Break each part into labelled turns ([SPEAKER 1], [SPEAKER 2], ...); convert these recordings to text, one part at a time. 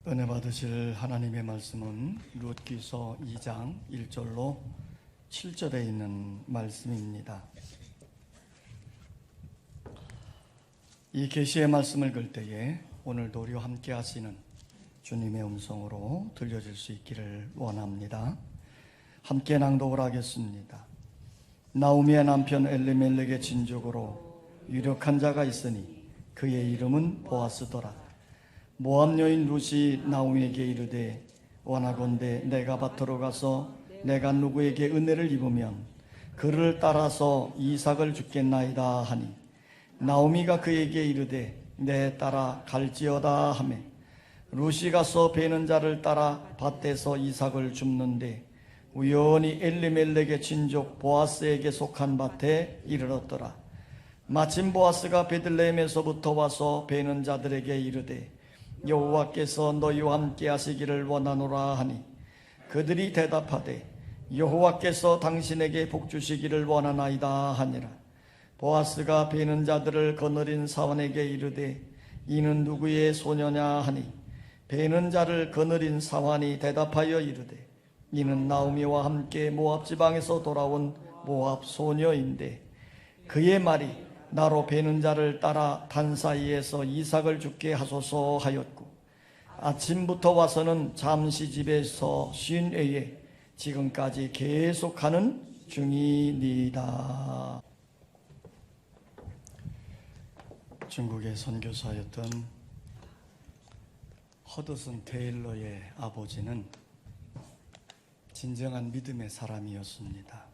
[SPEAKER 1] 은혜 받으실 하나님의 말씀은 룻기서 2장 1절로 7절에 있는 말씀입니다. 이 계시의 말씀을 글 때에 오늘도 우리와 함께 하시는 주님의 음성으로 들려질 수 있기를 원합니다. 함께 낭독을 하겠습니다. 나오미의 남편 엘리멜렉의 친족으로 유력한 자가 있으니 그의 이름은 보아스더라. 모압 여인 룻이 나오미에게 이르되 원하건대 내가 밭으로 가서 내가 누구에게 은혜를 입으면 그를 따라서 이삭을 주겠나이다 하니 나오미가 그에게 이르되 내 따라 갈지어다 하매 룻이 가서 베는 자를 따라 밭에서 이삭을 줍는데 우연히 엘리멜렉의 친족 보아스에게 속한 밭에 이르렀더라. 마침 보아스가 베들레헴에서부터 와서 베는 자들에게 이르되 여호와께서 너희와 함께 하시기를 원하노라 하니 그들이 대답하되 여호와께서 당신에게 복 주시기를 원하나이다 하니라. 보아스가 베는 자들을 거느린 사원에게 이르되 이는 누구의 소녀냐 하니 베는 자를 거느린 사원이 대답하여 이르되 이는 나오미와 함께 모압 지방에서 돌아온 모압 소녀인데 그의 말이 나로 베는 자를 따라 단 사이에서 이삭을 죽게 하소서 하였고 아침부터 와서는 잠시 집에서 쉰 외에 지금까지 계속하는 중이니이다. 중국의 선교사였던 허드슨 테일러의 아버지는 진정한 믿음의 사람이었습니다.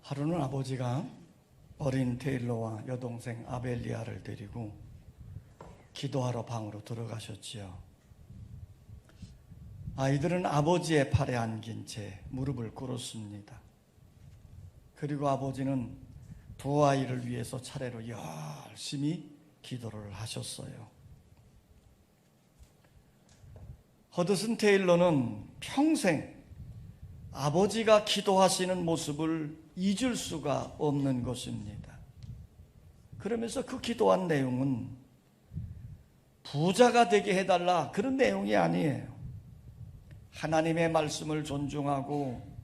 [SPEAKER 1] 하루는 아버지가 어린 테일러와 여동생 아벨리아를 데리고 기도하러 방으로 들어가셨지요. 아이들은 아버지의 팔에 안긴 채 무릎을 꿇었습니다. 그리고 아버지는 두 아이를 위해서 차례로 열심히 기도를 하셨어요. 허드슨 테일러는 평생 아버지가 기도하시는 모습을 잊을 수가 없는 것입니다. 그러면서 그 기도한 내용은 부자가 되게 해달라 그런 내용이 아니에요. 하나님의 말씀을 존중하고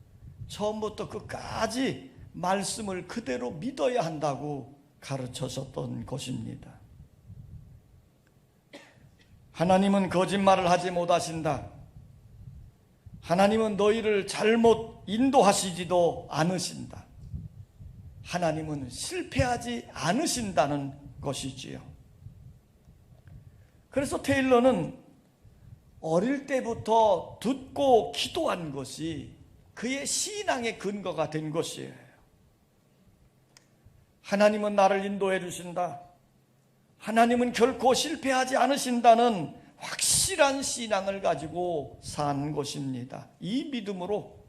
[SPEAKER 1] 처음부터 끝까지 말씀을 그대로 믿어야 한다고 가르쳐줬던 것입니다. 하나님은 거짓말을 하지 못하신다. 하나님은 너희를 잘못 인도하시지도 않으신다. 하나님은 실패하지 않으신다는 것이지요. 그래서 테일러는 어릴 때부터 듣고 기도한 것이 그의 신앙의 근거가 된 것이에요. 하나님은 나를 인도해 주신다. 하나님은 결코 실패하지 않으신다는 확실한 신앙을 가지고 산 것입니다. 이 믿음으로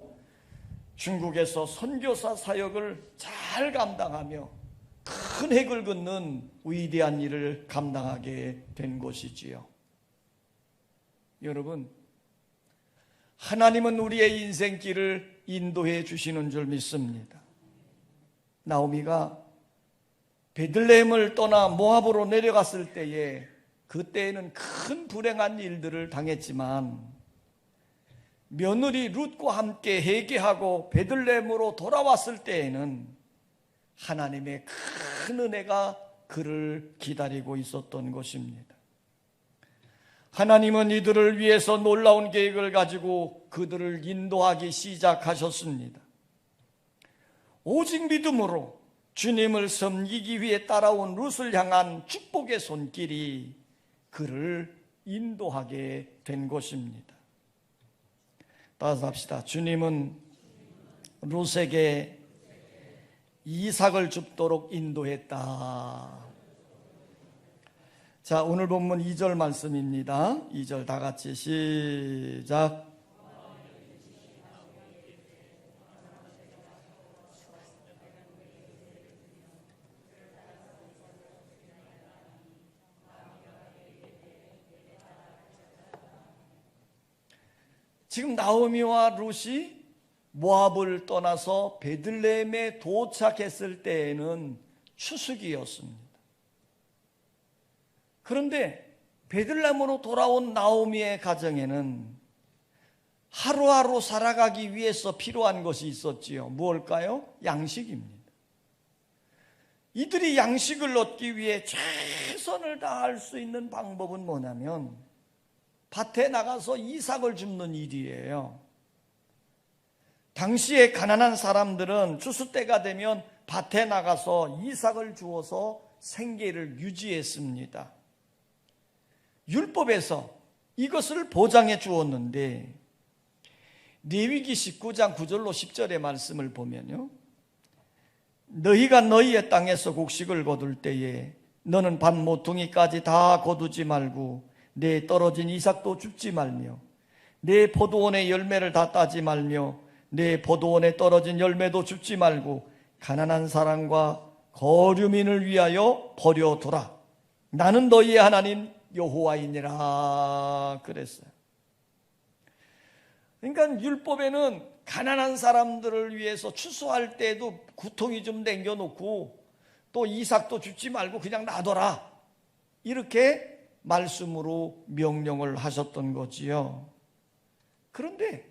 [SPEAKER 1] 중국에서 선교사 사역을 잘 감당하며 큰 핵을 긋는 위대한 일을 감당하게 된 것이지요. 여러분, 하나님은 우리의 인생길을 인도해 주시는 줄 믿습니다. 나오미가 베들레헴을 떠나 모압으로 내려갔을 때에 그때에는 큰 불행한 일들을 당했지만 며느리 룻과 함께 회개하고 베들레헴으로 돌아왔을 때에는 하나님의 큰 은혜가 그를 기다리고 있었던 것입니다. 하나님은 이들을 위해서 놀라운 계획을 가지고 그들을 인도하기 시작하셨습니다. 오직 믿음으로 주님을 섬기기 위해 따라온 룻을 향한 축복의 손길이 그를 인도하게 된 것입니다. 따라서 합시다. 주님은 룻에게 이삭을 줍도록 인도했다. 자, 오늘 본문 2절 말씀입니다. 2절 다 같이 시작. 지금 나오미와 룻이 모압을 떠나서 베들레헴에 도착했을 때에는 추수기였습니다. 그런데 베들레헴으로 돌아온 나오미의 가정에는 하루하루 살아가기 위해서 필요한 것이 있었지요. 무엇일까요? 양식입니다. 이들이 양식을 얻기 위해 최선을 다할 수 있는 방법은 뭐냐면 밭에 나가서 이삭을 줍는 일이에요. 당시에 가난한 사람들은 추수 때가 되면 밭에 나가서 이삭을 주어서 생계를 유지했습니다. 율법에서 이것을 보장해 주었는데 레위기 19장 9절로 10절의 말씀을 보면요, 너희가 너희의 땅에서 곡식을 거둘 때에 너는 밭 모퉁이까지 다 거두지 말고 내 떨어진 이삭도 줍지 말며 내 포도원의 열매를 다 따지 말며 내 포도원에 떨어진 열매도 줍지 말고 가난한 사람과 거류민을 위하여 버려두라. 나는 너희의 하나님 여호와이니라 그랬어요. 그러니까 율법에는 가난한 사람들을 위해서 추수할 때도 구통이 좀 남겨놓고 또 이삭도 줍지 말고 그냥 놔둬라, 이렇게 말씀으로 명령을 하셨던 거지요. 그런데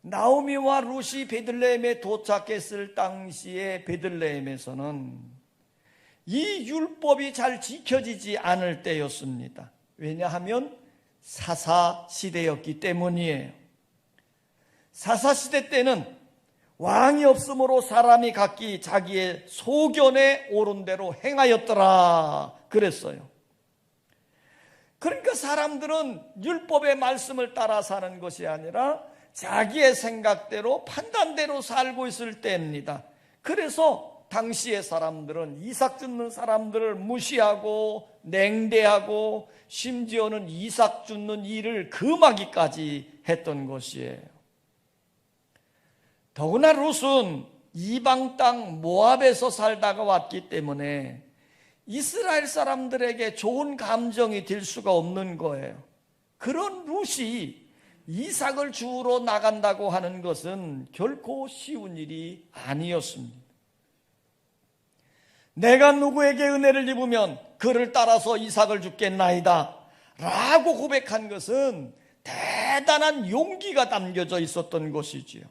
[SPEAKER 1] 나오미와 룻이 베들레헴에 도착했을 당시에 베들레헴에서는 이 율법이 잘 지켜지지 않을 때였습니다. 왜냐하면 사사시대였기 때문이에요. 사사시대 때는 왕이 없으므로 사람이 각기 자기의 소견에 옳은 대로 행하였더라 그랬어요. 그러니까 사람들은 율법의 말씀을 따라 사는 것이 아니라 자기의 생각대로 판단대로 살고 있을 때입니다. 그래서 당시의 사람들은 이삭 줍는 사람들을 무시하고 냉대하고 심지어는 이삭 줍는 일을 금하기까지 했던 것이에요. 더구나 룻은 이방 땅 모압에서 살다가 왔기 때문에 이스라엘 사람들에게 좋은 감정이 될 수가 없는 거예요. 그런 룻이 이삭을 주우러 나간다고 하는 것은 결코 쉬운 일이 아니었습니다. 내가 누구에게 은혜를 입으면 그를 따라서 이삭을 주겠나이다 라고 고백한 것은 대단한 용기가 담겨져 있었던 것이지요.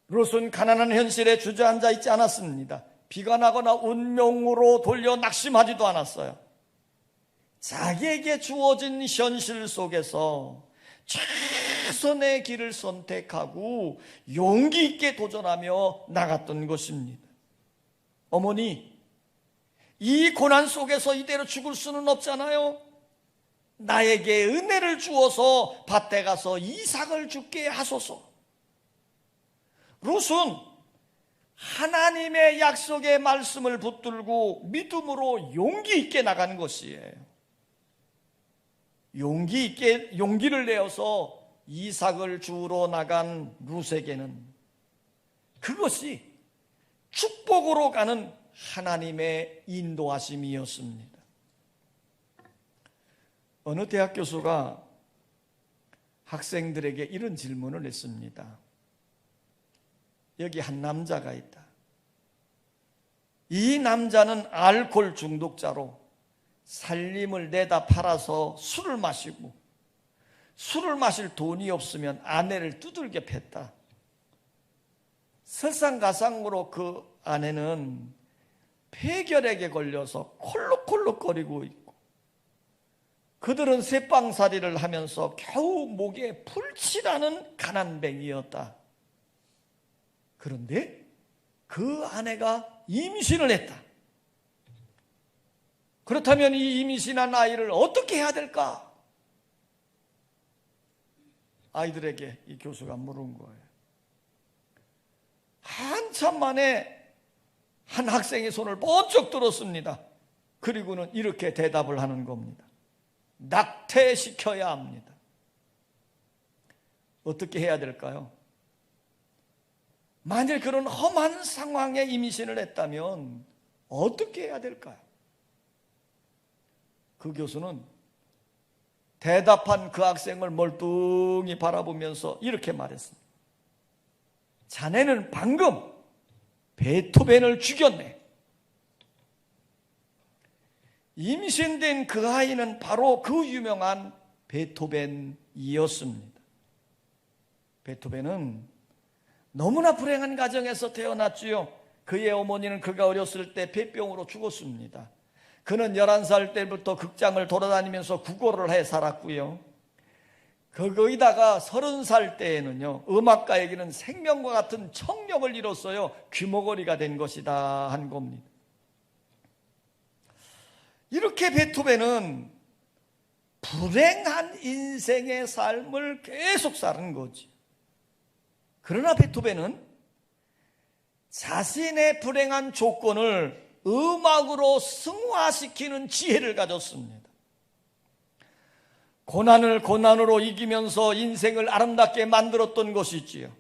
[SPEAKER 1] 룻은 가난한 현실에 주저앉아 있지 않았습니다. 비가 나거나 운명으로 돌려 낙심하지도 않았어요. 자기에게 주어진 현실 속에서 최선의 길을 선택하고 용기 있게 도전하며 나갔던 것입니다. 어머니, 이 고난 속에서 이대로 죽을 수는 없잖아요. 나에게 은혜를 주어서 밭에 가서 이삭을 주게 하소서. 룻은 하나님의 약속의 말씀을 붙들고 믿음으로 용기 있게 나간 것이에요. 용기를 내어서 이삭을 주우러 나간 룻에게는 그것이 축복으로 가는 하나님의 인도하심이었습니다. 어느 대학 교수가 학생들에게 이런 질문을 했습니다. 여기 한 남자가 있다. 이 남자는 알코올 중독자로 살림을 내다 팔아서 술을 마시고 술을 마실 돈이 없으면 아내를 두들겨 팼다. 설상가상으로 그 아내는 폐결핵에 걸려서 콜록콜록거리고 있고 그들은 새빵살이를 하면서 겨우 목에 풀칠하는 가난뱅이였다. 그런데 그 아내가 임신을 했다. 그렇다면 이 임신한 아이를 어떻게 해야 될까? 아이들에게 이 교수가 물은 거예요. 한참 만에 한 학생의 손을 번쩍 들었습니다. 그리고는 이렇게 대답을 하는 겁니다. 낙태시켜야 합니다. 어떻게 해야 될까요? 만일 그런 험한 상황에 임신을 했다면 어떻게 해야 될까요? 그 교수는 대답한 그 학생을 멀뚱히 바라보면서 이렇게 말했습니다. 자네는 방금 베토벤을 죽였네. 임신된 그 아이는 바로 그 유명한 베토벤이었습니다. 베토벤은 너무나 불행한 가정에서 태어났지요. 그의 어머니는 그가 어렸을 때 폐병으로 죽었습니다. 그는 11살 때부터 극장을 돌아다니면서 구걸을 해 살았고요. 거기다가 30살 때에는요, 음악가에게는 생명과 같은 청력을 이뤘어요. 귀머거리가 된 것이다 한 겁니다. 이렇게 베토벤은 불행한 인생의 삶을 계속 사는 거지. 그러나 베토벤은 자신의 불행한 조건을 음악으로 승화시키는 지혜를 가졌습니다. 고난을 고난으로 이기면서 인생을 아름답게 만들었던 것이지요.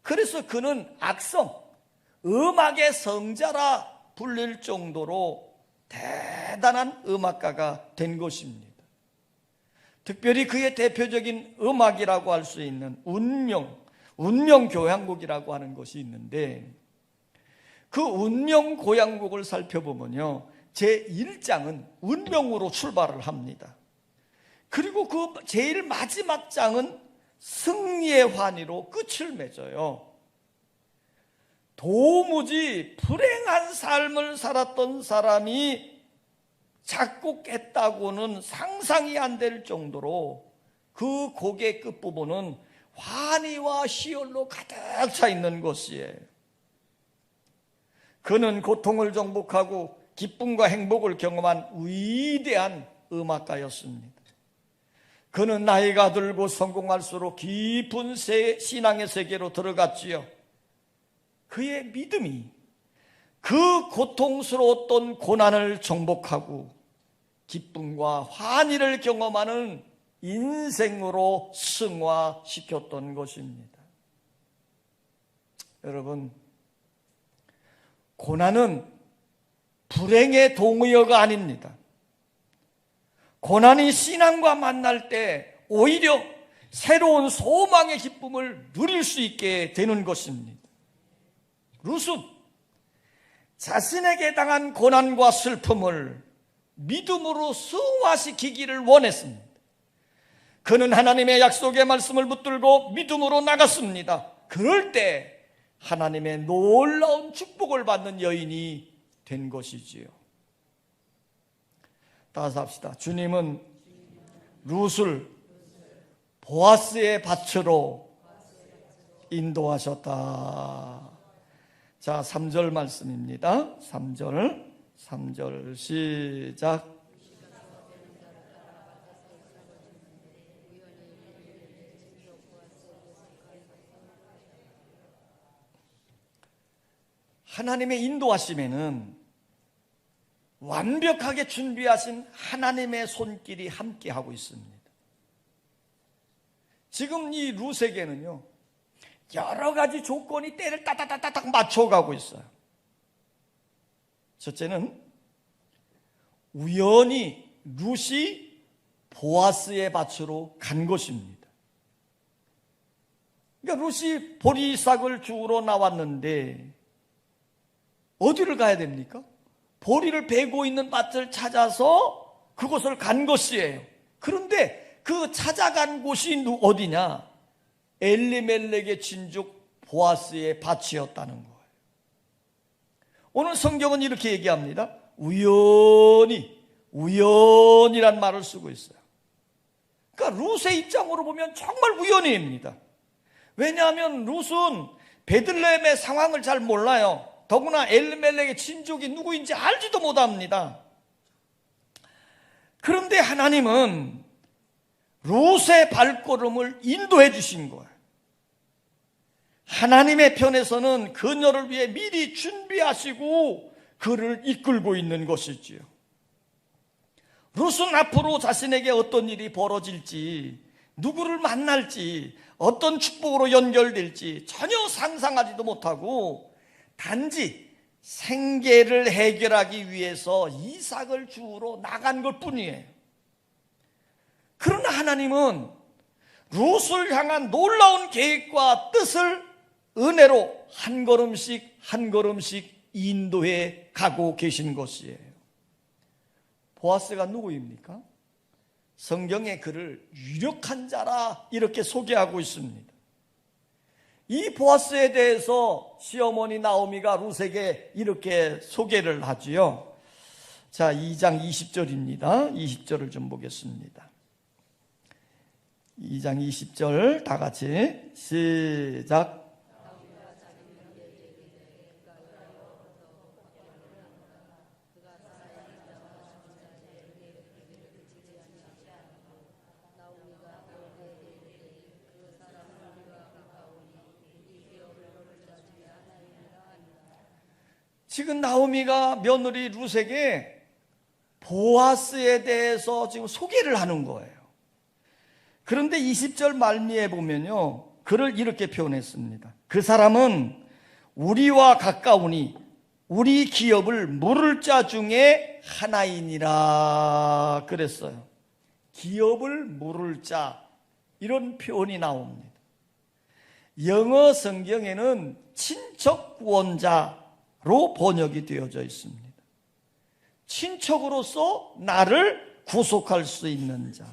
[SPEAKER 1] 그래서 그는 악성, 음악의 성자라 불릴 정도로 대단한 음악가가 된 것입니다. 특별히 그의 대표적인 음악이라고 할 수 있는 운명교향곡이라고 하는 것이 있는데, 그 운명교향곡을 살펴보면요, 제1장은 운명으로 출발을 합니다. 그리고 그 제일 마지막 장은 승리의 환희로 끝을 맺어요. 도무지 불행한 삶을 살았던 사람이 작곡했다고는 상상이 안 될 정도로 그 곡의 끝부분은 환희와 희열로 가득 차 있는 것이에요. 그는 고통을 정복하고 기쁨과 행복을 경험한 위대한 음악가였습니다. 그는 나이가 들고 성공할수록 깊은 신앙의 세계로 들어갔지요. 그의 믿음이 그 고통스러웠던 고난을 정복하고 기쁨과 환희를 경험하는 인생으로 승화시켰던 것입니다. 여러분, 고난은 불행의 동의어가 아닙니다. 고난이 신앙과 만날 때 오히려 새로운 소망의 기쁨을 누릴 수 있게 되는 것입니다. 룻은 자신에게 당한 고난과 슬픔을 믿음으로 승화시키기를 원했습니다. 그는 하나님의 약속의 말씀을 붙들고 믿음으로 나갔습니다. 그럴 때 하나님의 놀라운 축복을 받는 여인이 된 것이지요. 따라서 합시다. 주님은 룻을 보아스의 밭으로 인도하셨다. 자, 3절 말씀입니다. 3절 시작. 하나님의 인도하심에는 완벽하게 준비하신 하나님의 손길이 함께하고 있습니다. 지금 이 룻에게는요, 여러 가지 조건이 때를 따닥따닥 맞춰가고 있어요. 첫째는 우연히 룻이 보아스의 밭으로 간 것입니다. 그러니까 룻이 보리싹을 주우러 나왔는데 어디를 가야 됩니까? 보리를 베고 있는 밭을 찾아서 그곳을 간 것이에요. 그런데 그 찾아간 곳이 어디냐? 엘리멜렉의 친족 보아스의 밭이었다는 거예요. 오늘 성경은 이렇게 얘기합니다. 우연이란 말을 쓰고 있어요. 그러니까 룻의 입장으로 보면 정말 우연입니다. 왜냐하면 룻은 베들레헴의 상황을 잘 몰라요. 더구나 엘리멜렉의 친족이 누구인지 알지도 못합니다. 그런데 하나님은 룻의 발걸음을 인도해 주신 거예요. 하나님의 편에서는 그녀를 위해 미리 준비하시고 그를 이끌고 있는 것이지요. 룻은 앞으로 자신에게 어떤 일이 벌어질지, 누구를 만날지, 어떤 축복으로 연결될지 전혀 상상하지도 못하고 단지 생계를 해결하기 위해서 이삭을 주우러 나간 것뿐이에요. 그러나 하나님은 룻을 향한 놀라운 계획과 뜻을 은혜로 한 걸음씩 한 걸음씩 인도해 가고 계신 것이에요. 보아스가 누구입니까? 성경에 그를 유력한 자라 이렇게 소개하고 있습니다. 이 보아스에 대해서 시어머니 나오미가 룻에게 이렇게 소개를 하지요. 자, 2장 20절입니다. 20절을 좀 보겠습니다. 2장 20절 다 같이 시작. 지금 나오미가 며느리 룻에게 보아스에 대해서 지금 소개를 하는 거예요. 그런데 20절 말미에 보면요, 그를 이렇게 표현했습니다. 그 사람은 우리와 가까우니 우리 기업을 물을 자 중에 하나이니라 그랬어요. 기업을 물을 자, 이런 표현이 나옵니다. 영어 성경에는 친척 구원자로 번역이 되어져 있습니다. 친척으로서 나를 구속할 수 있는 자,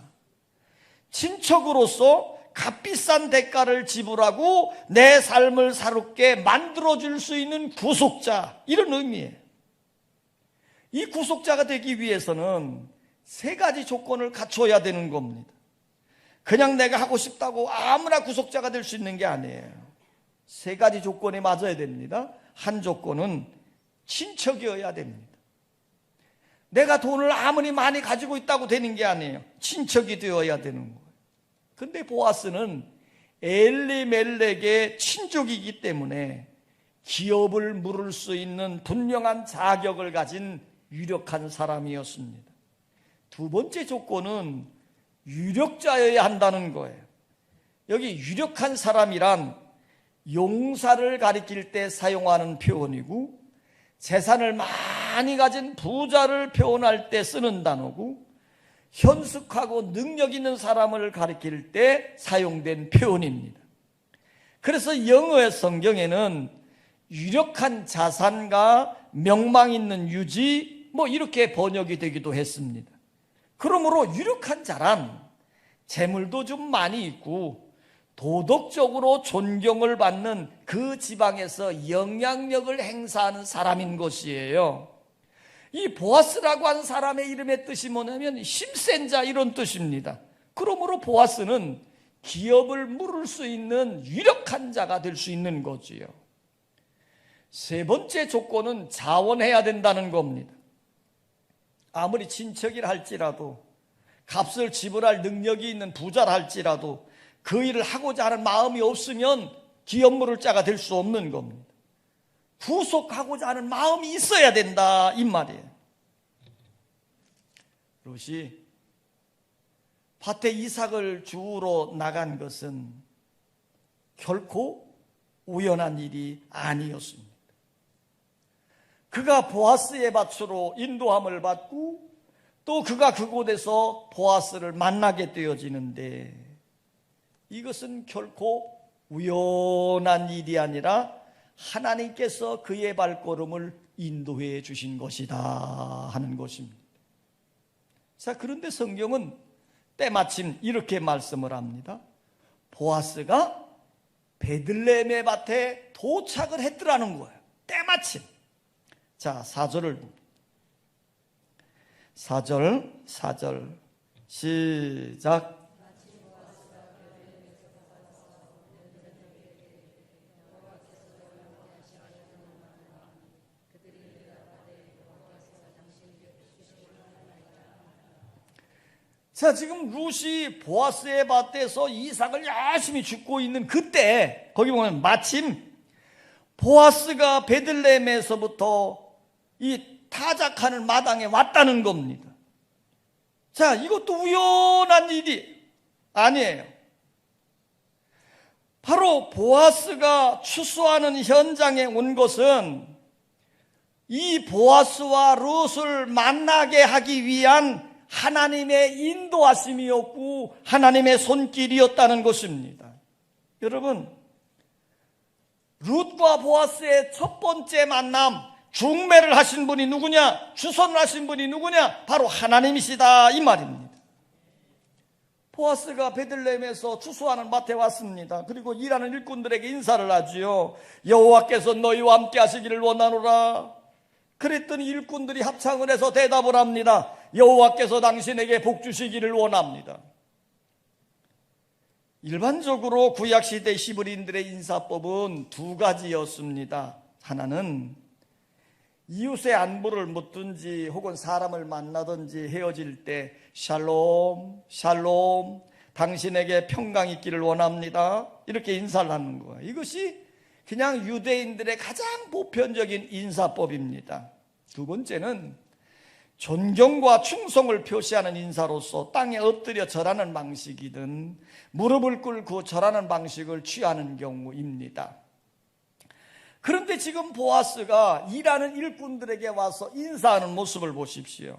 [SPEAKER 1] 친척으로서 값비싼 대가를 지불하고 내 삶을 새롭게 만들어줄 수 있는 구속자, 이런 의미예요. 이 구속자가 되기 위해서는 세 가지 조건을 갖춰야 되는 겁니다. 그냥 내가 하고 싶다고 아무나 구속자가 될 수 있는 게 아니에요. 세 가지 조건에 맞아야 됩니다. 한 조건은 친척이어야 됩니다. 내가 돈을 아무리 많이 가지고 있다고 되는 게 아니에요. 친척이 되어야 되는 거예요. 근데 보아스는 엘리멜렉의 친족이기 때문에 기업을 물을 수 있는 분명한 자격을 가진 유력한 사람이었습니다. 두 번째 조건은 유력자여야 한다는 거예요. 여기 유력한 사람이란 용사를 가리킬 때 사용하는 표현이고, 재산을 많이 가진 부자를 표현할 때 쓰는 단어고, 현숙하고 능력 있는 사람을 가리킬 때 사용된 표현입니다. 그래서 영어의 성경에는 유력한 자산과 명망 있는 유지, 이렇게 번역이 되기도 했습니다. 그러므로 유력한 자란 재물도 좀 많이 있고 도덕적으로 존경을 받는 그 지방에서 영향력을 행사하는 사람인 것이에요. 이 보아스라고 하는 사람의 이름의 뜻이 뭐냐면 힘센 자, 이런 뜻입니다. 그러므로 보아스는 기업을 물을 수 있는 유력한 자가 될 수 있는 거지요. 세 번째 조건은 자원해야 된다는 겁니다. 아무리 친척이라 할지라도, 값을 지불할 능력이 있는 부자라 할지라도 그 일을 하고자 하는 마음이 없으면 기업 물을 자가 될 수 없는 겁니다. 구속하고자 하는 마음이 있어야 된다, 이 말이에요. 룻이 밭에 이삭을 주우러 나간 것은 결코 우연한 일이 아니었습니다. 그가 보아스의 밭으로 인도함을 받고 또 그가 그곳에서 보아스를 만나게 되어지는데, 이것은 결코 우연한 일이 아니라 하나님께서 그의 발걸음을 인도해 주신 것이다 하는 것입니다. 자, 그런데 성경은 때마침 이렇게 말씀을 합니다. 보아스가 베들레헴의 밭에 도착을 했더라는 거예요. 때마침. 자, 4절을 봅니다. 4절 시작. 자, 지금 룻이 보아스의 밭에서 이삭을 열심히 줍고 있는 그때, 거기 보면 마침 보아스가 베들레헴에서부터 이 타작하는 마당에 왔다는 겁니다. 자, 이것도 우연한 일이 아니에요. 바로 보아스가 추수하는 현장에 온 것은 이 보아스와 룻을 만나게 하기 위한 하나님의 인도하심이었고 하나님의 손길이었다는 것입니다. 여러분, 룻과 보아스의 첫 번째 만남, 중매를 하신 분이 누구냐? 주선을 하신 분이 누구냐? 바로 하나님이시다 이 말입니다. 보아스가 베들레헴에서 추수하는 밭에 왔습니다. 그리고 일하는 일꾼들에게 인사를 하지요. 여호와께서 너희와 함께 하시기를 원하노라. 그랬더니 일꾼들이 합창을 해서 대답을 합니다. 여호와께서 당신에게 복 주시기를 원합니다. 일반적으로 구약시대 히브리인들의 인사법은 두 가지였습니다. 하나는 이웃의 안부를 묻든지 혹은 사람을 만나든지 헤어질 때 샬롬 샬롬 당신에게 평강 있기를 원합니다 이렇게 인사를 하는 거예요. 이것이 그냥 유대인들의 가장 보편적인 인사법입니다. 두 번째는 존경과 충성을 표시하는 인사로서 땅에 엎드려 절하는 방식이든 무릎을 꿇고 절하는 방식을 취하는 경우입니다. 그런데 지금 보아스가 일하는 일꾼들에게 와서 인사하는 모습을 보십시오.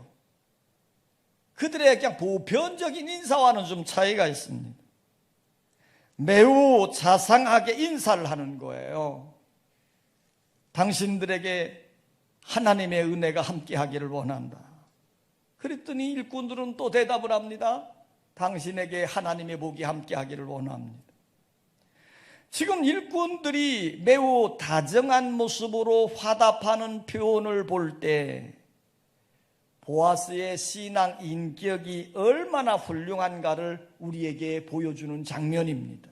[SPEAKER 1] 그들의 그냥 보편적인 인사와는 좀 차이가 있습니다. 매우 자상하게 인사를 하는 거예요. 당신들에게 하나님의 은혜가 함께하기를 원한다. 그랬더니 일꾼들은 또 대답을 합니다. 당신에게 하나님의 복이 함께하기를 원합니다. 지금 일꾼들이 매우 다정한 모습으로 화답하는 표현을 볼 때 보아스의 신앙 인격이 얼마나 훌륭한가를 우리에게 보여주는 장면입니다.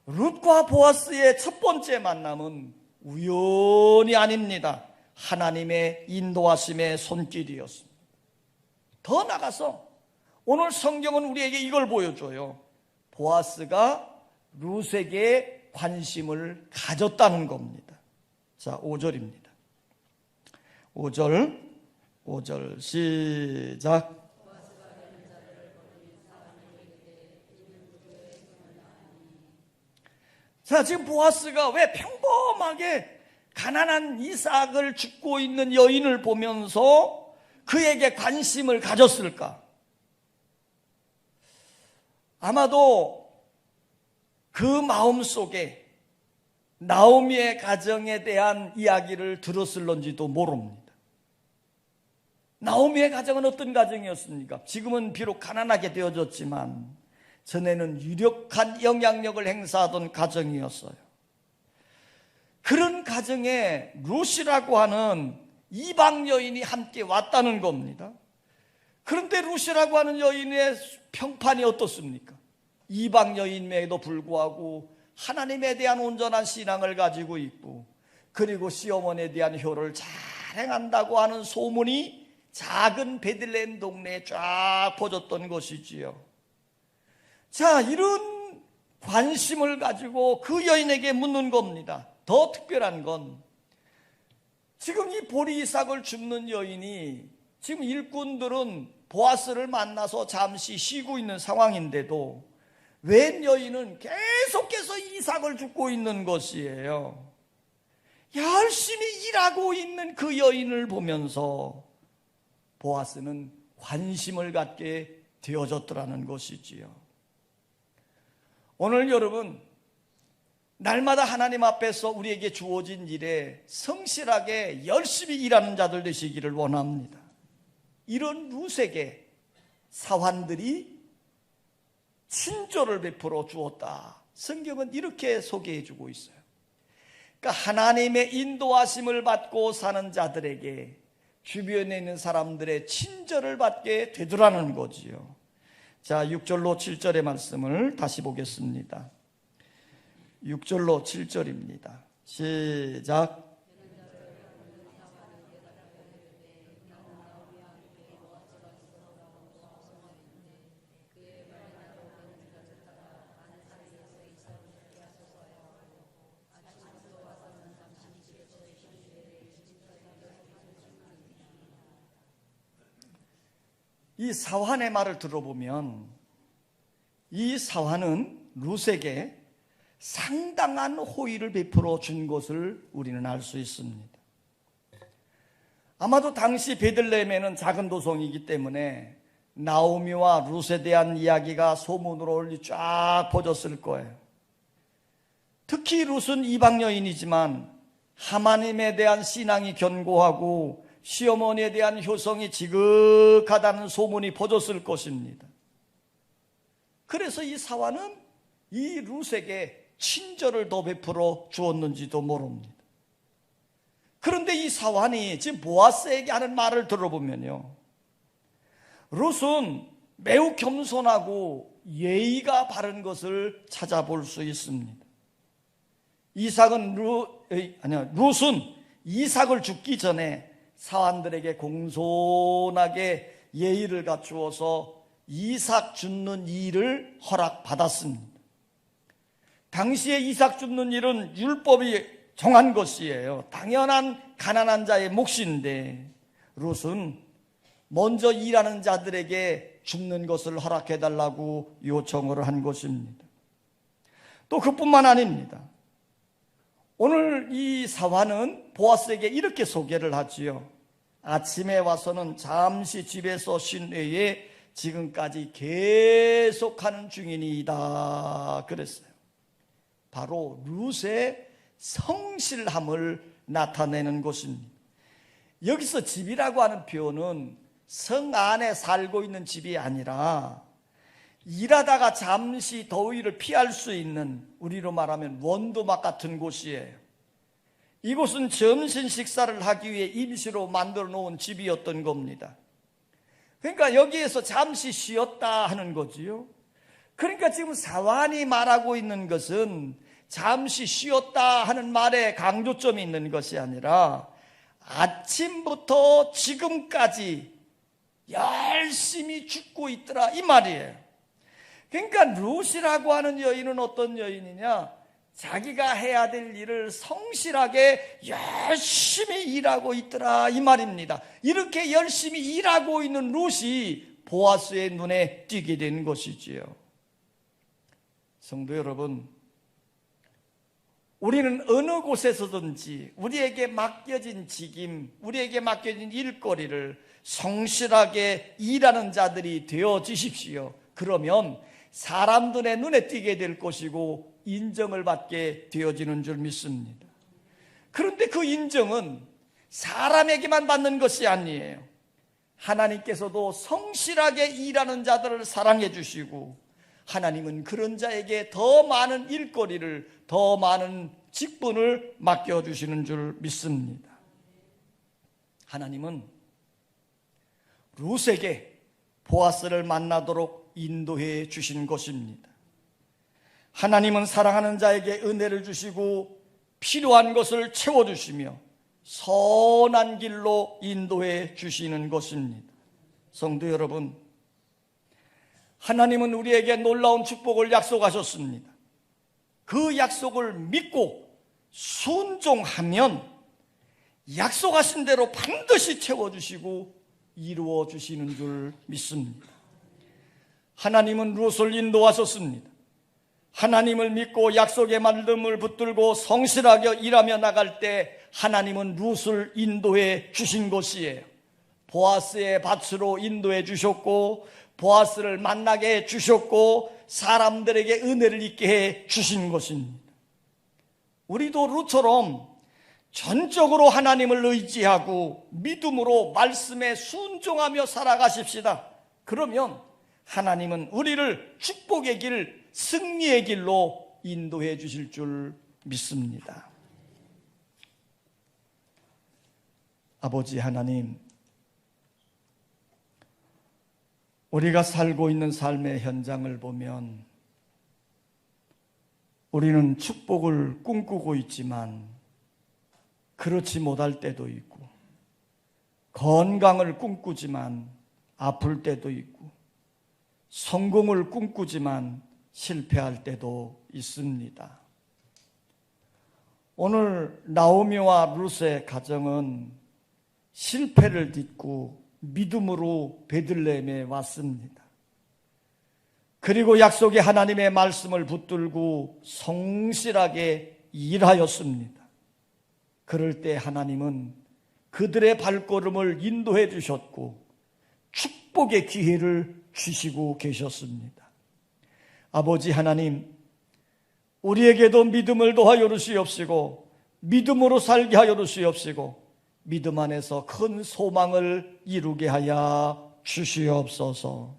[SPEAKER 1] 룻과 보아스의 첫 번째 만남은 우연이 아닙니다. 하나님의 인도하심의 손길이었습니다. 더 나가서 오늘 성경은 우리에게 이걸 보여줘요. 보아스가 룻에게 관심을 가졌다는 겁니다. 자, 5절입니다. 5절 시작. 자, 지금 보아스가 왜 평범하게 가난한 이삭을 죽고 있는 여인을 보면서 그에게 관심을 가졌을까? 아마도 그 마음속에 나오미의 가정에 대한 이야기를 들었을런지도 모릅니다. 나오미의 가정은 어떤 가정이었습니까? 지금은 비록 가난하게 되어졌지만 전에는 유력한 영향력을 행사하던 가정이었어요. 그런 가정에 룻이라고 하는 이방 여인이 함께 왔다는 겁니다. 그런데 룻이라고 하는 여인의 평판이 어떻습니까? 이방 여인임에도 불구하고 하나님에 대한 온전한 신앙을 가지고 있고, 그리고 시어머니에 대한 효를 잘 행한다고 하는 소문이 작은 베들레헴 동네에 쫙 퍼졌던 것이지요. 자, 이런 관심을 가지고 그 여인에게 묻는 겁니다. 더 특별한 건 지금 이 보리 이삭을 줍는 여인이, 지금 일꾼들은 보아스를 만나서 잠시 쉬고 있는 상황인데도 웬 여인은 계속해서 이삭을 줍고 있는 것이에요. 열심히 일하고 있는 그 여인을 보면서 보아스는 관심을 갖게 되어졌더라는 것이지요. 오늘 여러분, 날마다 하나님 앞에서 우리에게 주어진 일에 성실하게 열심히 일하는 자들 되시기를 원합니다. 이런 룻에게 사환들이 친절을 베풀어 주었다. 성경은 이렇게 소개해 주고 있어요. 그러니까 하나님의 인도하심을 받고 사는 자들에게 주변에 있는 사람들의 친절을 받게 되더라는 거지요. 자, 6절로 7절의 말씀을 다시 보겠습니다. 6절로 7절입니다. 시작. 이 사환의 말을 들어보면 이 사환은 룻에게 상당한 호의를 베풀어 준 것을 우리는 알 수 있습니다. 아마도 당시 베들레헴에는 작은 도성이기 때문에 나오미와 룻에 대한 이야기가 소문으로 쫙 퍼졌을 거예요. 특히 룻은 이방 여인이지만 하나님에 대한 신앙이 견고하고 시어머니에 대한 효성이 지극하다는 소문이 퍼졌을 것입니다. 그래서 이 사환은 이 룻에게 친절을 더 베풀어 주었는지도 모릅니다. 그런데 이 사환이 지금 보아스에게 하는 말을 들어보면요, 룻은 매우 겸손하고 예의가 바른 것을 찾아볼 수 있습니다. 룻은 이삭을 죽기 전에 사환들에게 공손하게 예의를 갖추어서 이삭 줍는 일을 허락받았습니다. 당시에 이삭 줍는 일은 율법이 정한 것이에요. 당연한 가난한 자의 몫인데 룻은 먼저 일하는 자들에게 줍는 것을 허락해달라고 요청을 한 것입니다. 또 그뿐만 아닙니다. 오늘 이 사환은 보아스에게 이렇게 소개를 하지요. 아침에 와서는 잠시 집에서 쉰 후에 지금까지 계속하는 중이니이다 그랬어요. 바로 룻의 성실함을 나타내는 것입니다. 여기서 집이라고 하는 표현은 성 안에 살고 있는 집이 아니라 일하다가 잠시 더위를 피할 수 있는, 우리로 말하면 원두막 같은 곳이에요. 이곳은 점심 식사를 하기 위해 임시로 만들어 놓은 집이었던 겁니다. 그러니까 여기에서 잠시 쉬었다 하는 거지요. 그러니까 지금 사환이 말하고 있는 것은 잠시 쉬었다 하는 말에 강조점이 있는 것이 아니라 아침부터 지금까지 열심히 죽고 있더라 이 말이에요. 그러니까 룻이라고 하는 여인은 어떤 여인이냐, 자기가 해야 될 일을 성실하게 열심히 일하고 있더라 이 말입니다. 이렇게 열심히 일하고 있는 룻이 보아스의 눈에 띄게 된 것이지요. 성도 여러분, 우리는 어느 곳에서든지 우리에게 맡겨진 직임, 우리에게 맡겨진 일거리를 성실하게 일하는 자들이 되어지십시오. 그러면 사람들의 눈에 띄게 될 것이고 인정을 받게 되어지는 줄 믿습니다. 그런데 그 인정은 사람에게만 받는 것이 아니에요. 하나님께서도 성실하게 일하는 자들을 사랑해 주시고 하나님은 그런 자에게 더 많은 일거리를, 더 많은 직분을 맡겨주시는 줄 믿습니다. 하나님은 룻에게 보아스를 만나도록 인도해 주신 것입니다. 하나님은 사랑하는 자에게 은혜를 주시고 필요한 것을 채워주시며 선한 길로 인도해 주시는 것입니다. 성도 여러분, 하나님은 우리에게 놀라운 축복을 약속하셨습니다. 그 약속을 믿고 순종하면 약속하신 대로 반드시 채워주시고 이루어주시는 줄 믿습니다. 하나님은 룻을 인도하셨습니다. 하나님을 믿고 약속의 말씀을 붙들고 성실하게 일하며 나갈 때 하나님은 룻을 인도해 주신 것이에요. 보아스의 밭으로 인도해 주셨고 보아스를 만나게 해 주셨고 사람들에게 은혜를 있게 해 주신 것입니다. 우리도 룻처럼 전적으로 하나님을 의지하고 믿음으로 말씀에 순종하며 살아가십시다. 그러면 하나님은 우리를 축복의 길, 승리의 길로 인도해 주실 줄 믿습니다. 아버지 하나님, 우리가 살고 있는 삶의 현장을 보면 우리는 축복을 꿈꾸고 있지만 그렇지 못할 때도 있고, 건강을 꿈꾸지만 아플 때도 있고, 성공을 꿈꾸지만 실패할 때도 있습니다. 오늘 나오미와 룻의 가정은 실패를 딛고 믿음으로 베들레헴에 왔습니다. 그리고 약속의 하나님의 말씀을 붙들고 성실하게 일하였습니다. 그럴 때 하나님은 그들의 발걸음을 인도해 주셨고 축복의 기회를 주시고 계셨습니다. 아버지 하나님, 우리에게도 믿음을 더하여 주시옵시고 믿음으로 살게 하여 주시옵시고 믿음 안에서 큰 소망을 이루게 하여 주시옵소서.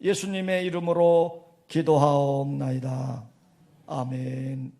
[SPEAKER 1] 예수님의 이름으로 기도하옵나이다. 아멘.